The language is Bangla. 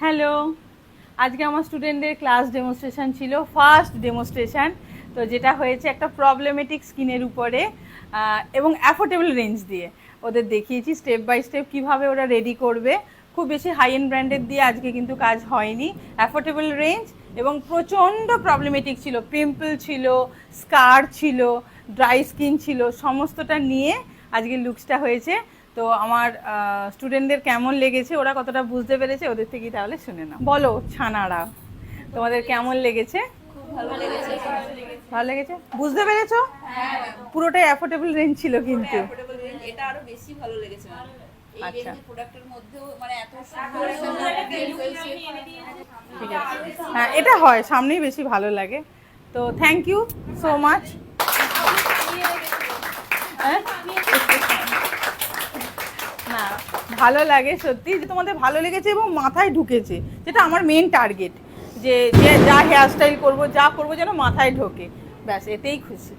হ্যালো, আজকে আমার স্টুডেন্টদের ক্লাস ডেমনস্ট্রেশন ছিল, ফার্স্ট ডেমনস্ট্রেশন। তো যেটা হয়েছে একটা প্রবলেমেটিক স্কিনের উপরে এবং অ্যাফোর্ডেবল রেঞ্জ দিয়ে ওদের দেখিয়েছি স্টেপ বাই স্টেপ কীভাবে ওরা রেডি করবে। খুব বেশি হাই এন্ড ব্র্যান্ডেড দিয়ে আজকে কিন্তু কাজ হয়নি, অ্যাফোর্ডেবল রেঞ্জ এবং প্রচণ্ড প্রবলেমেটিক ছিল, পিম্পল ছিল, স্কার ছিল, ড্রাই স্কিন ছিল, সমস্তটা নিয়ে আজকে লুকসটা হয়েছে। তো আমার স্টুডেন্টদের কেমন লেগেছে, ওরা কতটা বুঝতে পেরেছে, ওদের থেকেই তাহলে শুনে নাও। বলো ছানারা, তোমাদের কেমন লেগেছে? ভালো লেগেছে, বুঝতে পেরেছো? পুরোটাই অ্যাফোর্ডেবল রেঞ্জ ছিল কিন্তু। এটা আরো বেশি ভালো লেগেছে আমার। এই আচ্ছা, রেঞ্জের প্রোডাক্টের মধ্যেও মানে এত সুন্দর ঠিক আছে। হ্যাঁ, এটা হয়, সামনেই বেশি ভালো লাগে। তো থ্যাংক ইউ সো মাচ। না, ভালো লাগে সত্যি যে তোমাদের ভালো লেগেছে এবং মাথায় ঢুকেছে, যেটা আমার মেন টার্গেট, যে যে যা হেয়ার স্টাইল করবো, যা করবো যেন মাথায় ঢোকে, ব্যাস এতেই খুশি।